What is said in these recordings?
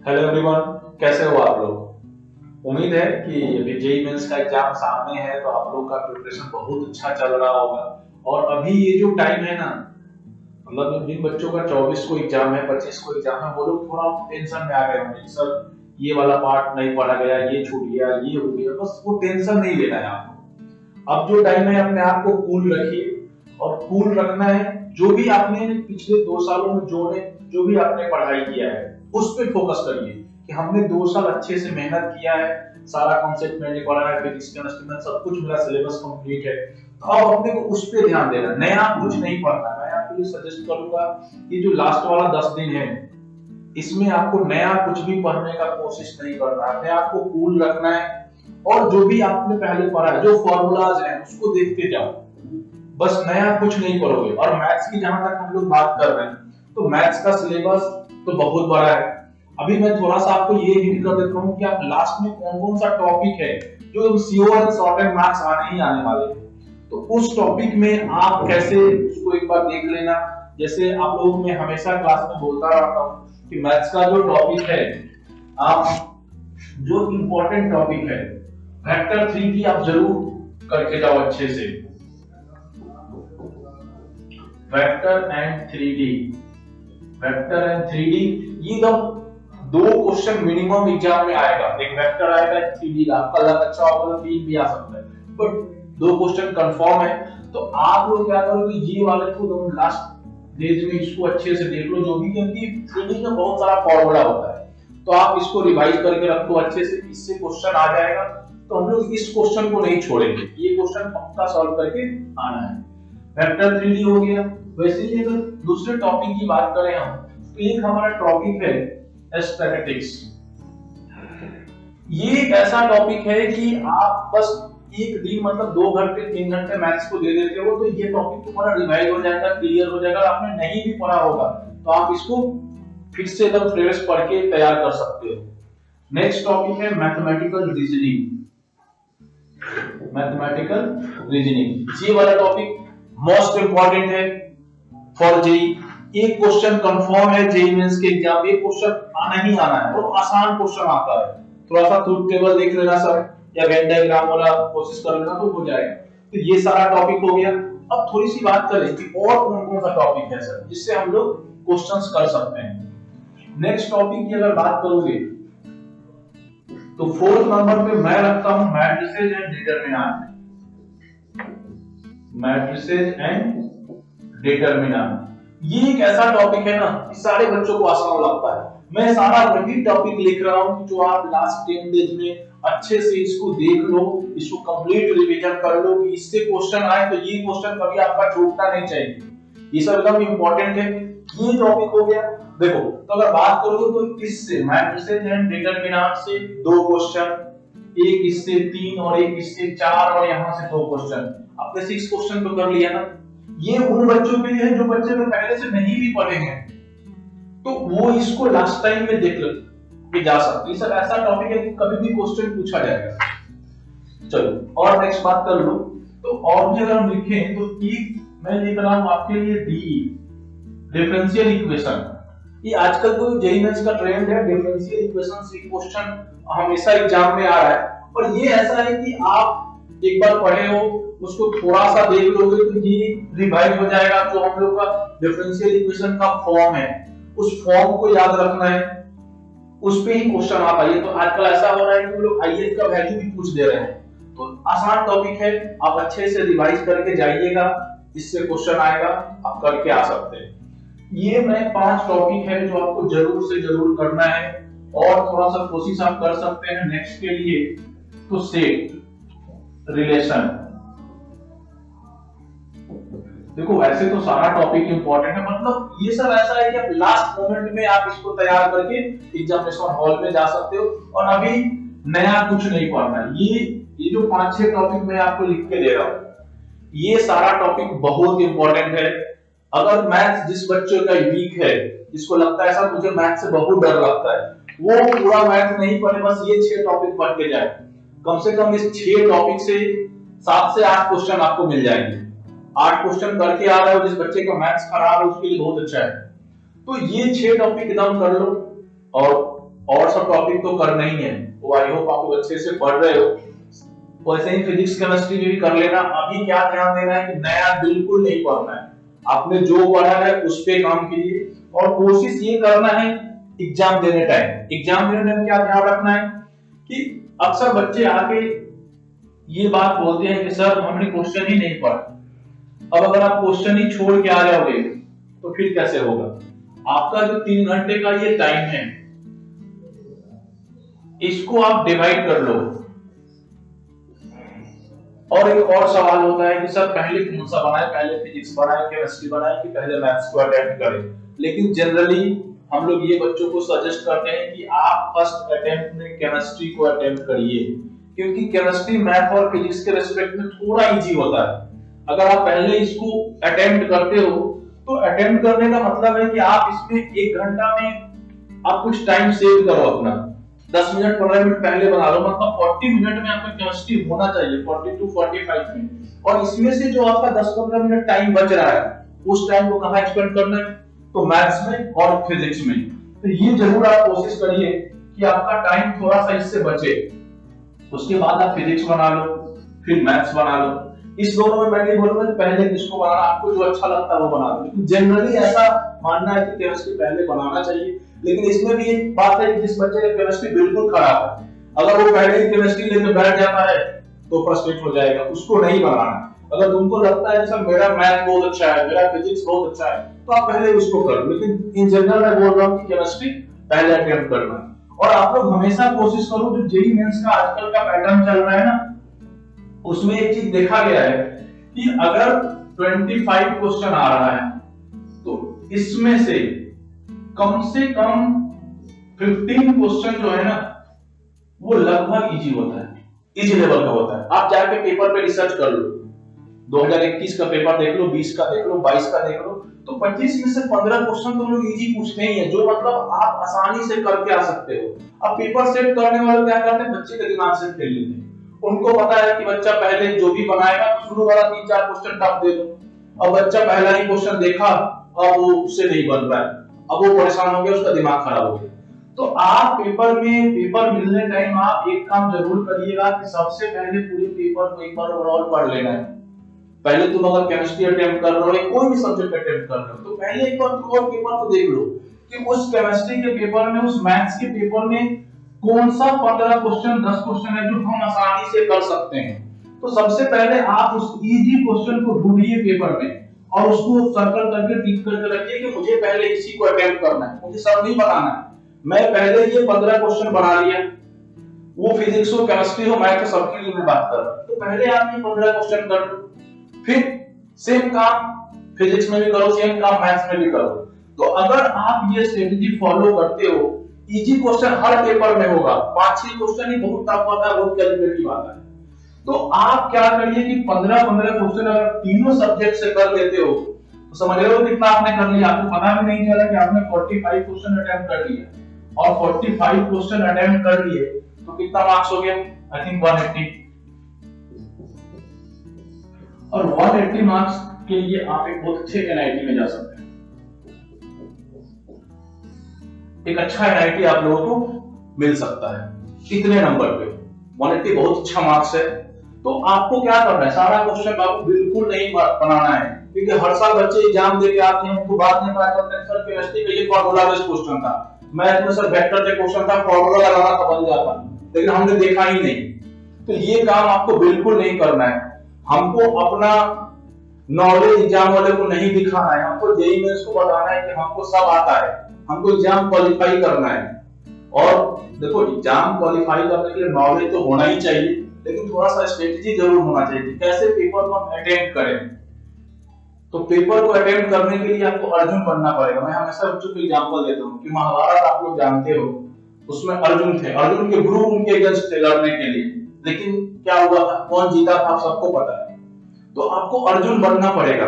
Hello everyone, कैसे हो आप लोग। उम्मीद है कि अभी जेईई मेंस का एग्जाम सामने है तो आप लोग का प्रिपरेशन बहुत अच्छा चल रहा होगा। और अभी ये जो टाइम है ना, मतलब जिन बच्चों का 24 को एग्जाम है, 25 को एग्जाम है, वो लोग थोड़ा टेंशन में आ गए होंगे। सर ये वाला पार्ट नहीं पढ़ा गया, ये छूट गया, ये हो गया, बस वो टेंशन नहीं लेना है आपको। अब जो टाइम है अपने आप को कूल रखिए, और कूल रखना है। जो भी आपने पिछले 2 सालों में जो भी आपने पढ़ाई किया है उस पर फोकस करिए कि हमने 2 साल अच्छे से मेहनत किया है, सारा कॉन्सेप्ट मैंने पढ़ा है, फिजिक्स केमिस्ट्री में सब कुछ मेरा सिलेबस कंप्लीट है। तो अब अपने को उस पर ध्यान देना, नया कुछ नहीं पढ़ना। मैं आपको ये सजेस्ट करूंगा कि जो लास्ट वाला 10 दिन है इसमें आपको नया कुछ भी पढ़ने का कोशिश नहीं करना है, अपने आप को कूल रखना है। और जो भी आपने पहले पढ़ा है, जो फॉर्मूलाज हैं उसको देखते जाओ, बस नया कुछ नहीं पढ़ोगे। और मैथ्स की जहां तक हम लोग बात कर रहे हैं, तो मैथ्स का सिलेबस तो बहुत बड़ा है। अभी मैं थोड़ा सा आपको ये हिंट कर देता हूँ कि आप लास्ट में कौन कौन सा टॉपिक है जो श्योर शॉर्ट एंड मार्क्स आने ही आने वाले हैं। तो उस टॉपिक में आप कैसे उसको एक बार देख लेना। जैसे आप लोग, मैं हमेशा क्लास में बोलता रहता हूँ कि मैथ्स का जो टॉपिक है, आप जो इम्पोर्टेंट टॉपिक है वेक्टर 3 की आप जरूर करके जाओ अच्छे से। Vector and 3D, vector and 3D, ये दो क्वेश्चन मिनिमम एग्जाम में आएगा। एक वेक्टर आएगा, एक 3D का। आपका लक अच्छा होगा तो 3 भी आ सकता है, बट 2 क्वेश्चन कंफर्म है। तो आप लोग क्या करोगे, ये वाले को तुम लास्ट डेज में इसको अच्छे से देख लो, जो भी, क्योंकि 3D में बहुत सारा फॉर्मूला होता है। तो आप इसको रिवाइज करके रखो अच्छे से, इससे क्वेश्चन आ जाएगा। तो हम लोग इस क्वेश्चन को नहीं छोड़ेंगे, ये क्वेश्चन पक्का सॉल्व करके आना है। वेक्टर 3D हो गया। वैसे ही अगर दूसरे टॉपिक की बात करें हम, तो एक हमारा टॉपिक है स्टैटिस्टिक्स। ये एक ऐसा टॉपिक है कि आप बस एक दिन, मतलब 2 घंटे 3 घंटे मैथ्स को दे देते हो तो ये टॉपिक तुम्हारा रिवाइज हो जाएगा, क्लियर हो जाएगा। आपने नहीं भी पढ़ा होगा तो आप इसको फिर से एकदम फ्रेश पढ़ के तैयार कर सकते हो। नेक्स्ट टॉपिक है मैथमेटिकल रीजनिंग। मैथमेटिकल रीजनिंग, ये वाला टॉपिक मोस्ट इंपॉर्टेंट है फॉर जेई। एक क्वेश्चन कंफर्म है जेई मेंस के एग्जाम में, क्वेश्चन आना ही आना है, और आसान क्वेश्चन आता है। थोड़ा सा ट्रूथ टेबल देख लेना सर, या वेन डायग्राम वाला कोशिश कर लेना तो हो जाएगा। तो ये सारा टॉपिक हो गया। अब थोड़ी सी बात करें कि और कौन कौन सा टॉपिक है सर जिससे हम लोग क्वेश्चंस कर सकते हैं। नेक्स्ट टॉपिक की अगर बात करोगे तो 4th नंबर पे मैं रखता हूं matrices and determinant. Matrices and determinant, ये एक ऐसा टॉपिक है ना कि सारे बच्चों को आसान लगता है। मैं सारा वही टॉपिक लिख रहा हूं जो आप लास्ट 10 डेज में अच्छे से इसको देख लो, इसको कंप्लीट रिवीजन कर लो कि इससे क्वेश्चन आए तो ये क्वेश्चन कभी आपका छूटना नहीं चाहिए। ये सब एकदम इंपॉर्टेंट है। ये टॉपिक हो गया। देखो, तो अगर बात करोगे तो इससे मैट्रिसेस एंड डिटरमिनेंट से 2 क्वेश्चन, एक इससे 3 और एक इससे 4, और यहां से 2 क्वेश्चन, आपने 6 क्वेश्चन तो कर लिया ना। ये उन बच्चों के लिए है जो बच्चे तो पहले से नहीं भी पढ़े हैं, तो वो इसको लास्ट टाइम में देख ले जा सकते। ये सब ऐसा टॉपिक है कि कभी भी क्वेश्चन पूछा जाएगा। चलो और नेक्स्ट बात कर लो। तो और भी अगर हम लिखें तो एक मैं लिख रहा हूं आपके लिए डीई, डिफरेंशियल इक्वेशन। ये आजकल तो जेईई मेंस का ट्रेंड है, डिफरेंशियल इक्वेशन से क्वेश्चन हमेशा एग्जाम में आ रहा है। और ये ऐसा है कि आप एक बार पढ़े हो, उसको थोड़ा सा देख लोगे तो ये रिवाइज हो जाएगा। जो हम लोग का डिफरेंशियल इक्वेशन का फॉर्म है, उस फॉर्म को याद रखना है, उस पे ही क्वेश्चन आता है। तो आजकल ऐसा हो रहा है कि लोग आईएएस का वैल्यू भी पूछ दे रहे हैं। तो आसान टॉपिक है, आप अच्छे से रिवाइज करके जाइएगा, इससे क्वेश्चन आएगा, आप करके आ सकते हैं। ये मैं 5 टॉपिक है जो आपको जरूर से जरूर करना है, और थोड़ा सा कोशिश आप कर सकते हैं नेक्स्ट के लिए। तो सेट, रिलेशन, देखो वैसे तो सारा टॉपिक इंपॉर्टेंट है, मतलब ये सब ऐसा है कि आप लास्ट मोमेंट में आप इसको तैयार करके एग्जामिनेशन हॉल में जा सकते हो, और अभी नया कुछ नहीं पढ़ना है। ये जो 5-6 टॉपिक मैं आपको लिख के दे रहा हूं, ये सारा टॉपिक बहुत इंपॉर्टेंट है। अगर मैथ्स जिस बच्चे का वीक है, जिसको लगता है ऐसा मुझे मैथ्स से बहुत डर लगता है, वो पूरा मैथ्स नहीं पढ़े, बस ये 6 टॉपिक पढ़ के जाए। कम से कम इस 6 टॉपिक से 7 से 8 क्वेश्चन आपको मिल जाएंगे। 8 क्वेश्चन करके आ रहे हो, जिस बच्चे का मैथ्स खराब है उसके लिए बहुत अच्छा है। तो ये 6 टॉपिक एकदम कर लो, और और सब टॉपिक तो करना ही है, तो आई होप आप लोग अच्छे से पढ़ रहे हो। वैसे ही फिजिक्स केमिस्ट्री में भी कर लेना। अभी क्या ध्यान देना है कि नया बिल्कुल नहीं पढ़ना है, आपने जो पढ़ा है उस पे काम कीजिए। और कोशिश ये करना है एग्जाम देने टाइम क्या ध्यान रखना है कि अक्सर बच्चे आके ये बात बोलते हैं कि सर हमने क्वेश्चन ही नहीं पढ़ा। अब अगर आप क्वेश्चन ही छोड़ के आ जाओगे तो फिर कैसे होगा? आपका जो 3 घंटे का ये टाइम है, इसको आप डिवाइड कर लो। और एक और सवाल होता है कि सर पहले कौन सा बनाए, पहले फिजिक्स बनाए, केमिस्ट्री बनाए कि पहले मैथ्स को अटेम्प्ट करें? लेकिन जनरली हम लोग ये बच्चों को सजेस्ट करते हैं कि आप फर्स्ट अटेम्प्ट में केमिस्ट्री को अटेम्प्ट करिए, क्योंकि केमिस्ट्री मैथ और फिजिक्स के रेस्पेक्ट में थोड़ा इजी होता है। अगर आप पहले इसको अटेम्प्ट करते हो तो अटेम्प्ट करने का मतलब है कि आप इसमें 1 घंटा में आप कुछ टाइम सेव करो अपना, 10 मिनट 15 मिनट पहले बना लो, मतलब 40 मिनट में आपका केमिस्ट्री होना चाहिए, 40 to 45 मिनट। और इसमें से जो आपका 10-15 मिनट टाइम बच रहा है उस टाइम को कहाँ स्पेंड करना है? तो मैथ्स में और फिजिक्स में। तो ये जरूर आप कोशिश करिए कि आपका टाइम थोड़ा सा इससे बचे। उसके बाद आप फिजिक्स बना लो, फिर मैथ्स बना लो। इस दोनों में मैं नहीं बोलूंगा कि पहले किसको बनाना, आपको जो अच्छा लगता है वो बना लो, लेकिन जनरली ऐसा मानना है कि केमिस्ट्री पहले बनाना चाहिए। लेकिन इसमें भी एक बात है कि जिस बच्चे का केमिस्ट्री बिल्कुल खराब है, अगर वो पहले ही केमिस्ट्री लेकर बैठ जाता है तो फ्रस्ट्रेट हो जाएगा, उसको नहीं बनाना। अगर तुमको लगता है कि सर मेरा मैथ बहुत अच्छा है, मेरा फिजिक्स बहुत अच्छा है, तो आप पहले उसको करो। लेकिन इन जनरल मैं बोल रहा हूँ कि केमिस्ट्री पहले अटेम्प्ट करना। और आप लोग हमेशा कोशिश करो, जो जेईई मेंस का आजकल का पैटर्न चल रहा है ना, उसमें एक चीज देखा गया है कि अगर 25 क्वेश्चन आ रहा है तो इसमें से कम 15 क्वेश्चन जो है ना वो लगभग इजी होता है, इजी लेवल का होता है। आप जाके पेपर पे रिसर्च कर लो, 2021 का पेपर देख लो, 20 का देख लो, 22 का देख लो, तो 25 में से 15 क्वेश्चन तो लोग इजी पूछते ही है, जो मतलब आप आसानी से करके आ सकते हो। अब पेपर सेट करने वाले क्या करते हैं, बच्चे के दिमाग से खेल लेते हैं। उनको पता है कि बच्चा पहले जो भी बनाएगा तो शुरू वाला 3-4 क्वेश्चन टफ दे दो। अब बच्चा पहला ही क्वेश्चन देखा, अब वो उससे नहीं बन रहा है, अब वो परेशान हो गया, उसका दिमाग खराब हो गया। तो आप पेपर मिलने टाइम आप एक काम जरूर करिएगा कि सबसे पहले पूरे पेपर को एक बार ओवरऑल पढ़ लेना है। पहले तुम अगर केमिस्ट्री अटेम्प्ट कर रहे हो या कोई भी सब्जेक्ट अटेम्प्ट कर रहे हो तो पहले एक बार थ्रू पेपर को देख लो कि उस केमिस्ट्री के पेपर में, उस मैथ्स के पेपर में कौन सा 15 क्वेश्चन 10 क्वेश्चन है जो हम आसानी से कर सकते हैं। तो सबसे पहले आप उस इजी क्वेश्चन को ढूंढिए पेपर में और उसको सर्कल करके टिक करके रखिए कि मुझे पहले इसी को अटेम्प्ट करना है, मुझे सब नहीं बनाना है। मैं पहले ये 15 क्वेश्चन बना लिया, वो फिजिक्स हो, केमिस्ट्री हो, मैथ हो, सबके लिए मैं बात कर रहा हूं। तो पहले आप ये 15 क्वेश्चन कर लो, फिर सेम काम फिजिक्स में भी करो, सेम काम मैथ्स में भी करो। तो अगर आप ये स्ट्रेटजी फॉलो करते हो, इजी क्वेश्चन हर पेपर में होगा, 5-6 क्वेश्चन ही बहुत टफ होता है, बहुत कैलकुलेटिव आता है। तो आप क्या करिए कि 15-15 क्वेश्चन अगर तीनों सब्जेक्ट से कर लेते हो तो समझ रहे हो कितना आपने कर लिया। आपको पता भी नहीं चला कि आपने 45 क्वेश्चन अटेम्प्ट कर लिया, और 45 क्वेश्चन अटेम्प्ट कर लिए तो कितना मार्क्स हो गया? I think 180। और 180 मार्क्स के लिए आप एक बहुत अच्छे एनआईटी में जा सकते हैं। एक अच्छा एनआईटी आप लोगों को मिल सकता है इतने नंबर पे। 180 बहुत अच्छा मार्क्स है। तो आपको क्या करना है, सारा क्वेश्चन बाबू बिल्कुल नहीं बनाना है, क्योंकि हर साल बच्चे एग्जाम देके आते हैं, उनको बात नहीं पता चलता है सर केमिस्ट्री का ये फार्मूला बेस्ड क्वेश्चन था, मैथ में सर वेक्टर का क्वेश्चन था, फार्मूला लगाना था बन जाता, लेकिन हमने देखा ही नहीं। तो ये काम आपको बिल्कुल नहीं करना है। हमको अपना नॉलेज एग्जाम वाले को नहीं दिखाना है, हमको जेईई मेंस को बताना है कि हमको सब आता है, हमको एग्जाम क्वालिफाई करना है। और देखो एग्जाम क्वालिफाई करने के लिए नॉलेज तो होना ही चाहिए, लेकिन थोड़ा सा स्ट्रेटजी जरूर होना चाहिए कि कैसे पेपर को हम अटेम्प्ट करें। तो पेपर को अटेम्प्ट करने के लिए आपको अर्जुन बनना पड़ेगा। मैं हमेशा बच्चों को एग्जांपल देता हूँ कि महाभारत आप लोग जानते हो, उसमें अर्जुन थे, अर्जुन के गुरु उनके अगेंस्ट थे लड़ने के लिए, लेकिन क्या हुआ था, कौन जीता था, आप सबको पता है। तो आपको अर्जुन बनना पड़ेगा,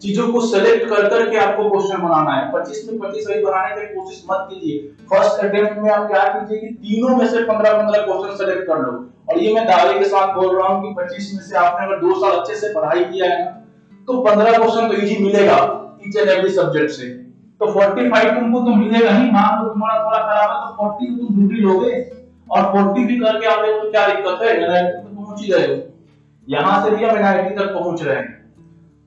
चीजों को सेलेक्ट कर करके आपको क्वेश्चन बनाना है। 25 में 25 सही बनाने की कोशिश मत कीजिए। फर्स्ट अटेम्प्ट में आप क्या कीजिए कि तीनों में से 15-15 क्वेश्चन सेलेक्ट कर लो। और ये मैं दावे के साथ बोल रहा हूँ कि 25 में से आपने अगर 2 साल अच्छे से पढ़ाई किया है ना, तो 15 क्वेश्चन तो इजी मिलेगा ईच एंड एवरी सब्जेक्ट से। तो 45 तुमको तो मिलेगा ही, मान लो तुम्हारा थोड़ा खराब है तो 40 तो तुम ड्यूटी लोगे, और 40 भी करके आते हो तो क्या दिक्कत है, एनआईटी तक पहुंच ही रहे हो, यहां से भी हम एनआईटी तक पहुंच रहे हैं।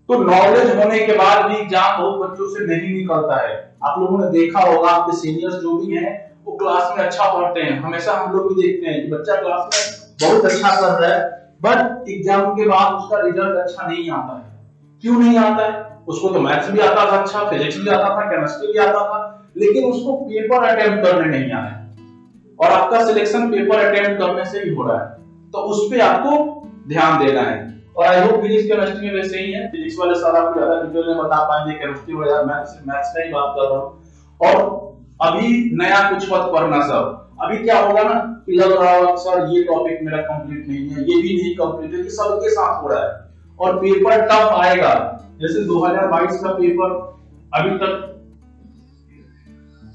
तो नॉलेज होने के बाद भी एग्जाम बहुत बच्चों से नहीं निकलता है। आप लोगों ने देखा होगा, आपके सीनियर्स जो भी हैं वो क्लास में अच्छा पढ़ते हैं, हमेशा हम लोग भी देखते हैं कि बच्चा क्लास में बहुत अच्छा कर रहा है, बट एग्जाम के बाद उसका रिजल्ट अच्छा नहीं आता है। क्यों नहीं आता है? उसको तो मैथ्स भी आता था अच्छा, फिजिक्स भी आता था, केमिस्ट्री भी आता था, लेकिन उसको पेपर अटेम्प्ट करने नहीं आया। और आपका सिलेक्शन पेपर अटेम्प्ट करने से ही हो रहा है, तो उस पे आपको ध्यान देना है। और आई होप फिजिक्स केमिस्ट्री में वैसे ही है, फिजिक्स वाले सर आपको ज्यादा डिटेल में बता पाएंगे, केमिस्ट्री वाले मैथ्स का ही बात कर रहा हूं। और अभी नया कुछ मत पढ़ना सर, अभी क्या होगा ना कि लग रहा होगा सर ये टॉपिक मेरा कंप्लीट नहीं है, ये भी नहीं कंप्लीट है, कि सबके साथ हो रहा है और पेपर टफ आएगा। जैसे 2022 का पेपर अभी तक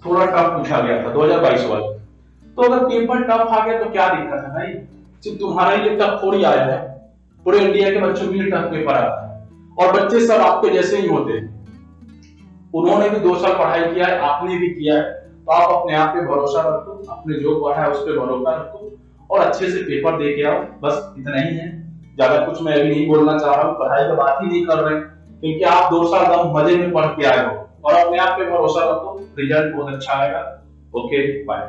थोड़ा टफ पूछा गया था 2022 वाला, तो अगर पेपर टफ आ गया तो क्या दिक्कत है भाई, सिर्फ तुम्हारे लिए टफ थोड़ी आया है, पूरे इंडिया के बच्चों के लिए टफ पेपर आता है। और बच्चे सब आपके जैसे ही होते हैं, उन्होंने भी 2 साल पढ़ाई किया है, आपने भी किया है, तो आप अपने आप पे भरोसा रखो, अपने जो पढ़ा है उस पर भरोसा रखो और अच्छे से पेपर दे के आओ, बस इतना ही है। ज्यादा कुछ मैं अभी नहीं बोलना चाह रहा हूँ, पढ़ाई की बात ही नहीं कर रहे, क्योंकि आप 2 साल दम मजे में पढ़ के आए हो, और अपने आप पे भरोसा रखो, रिजल्ट बहुत अच्छा आएगा। Okay bye.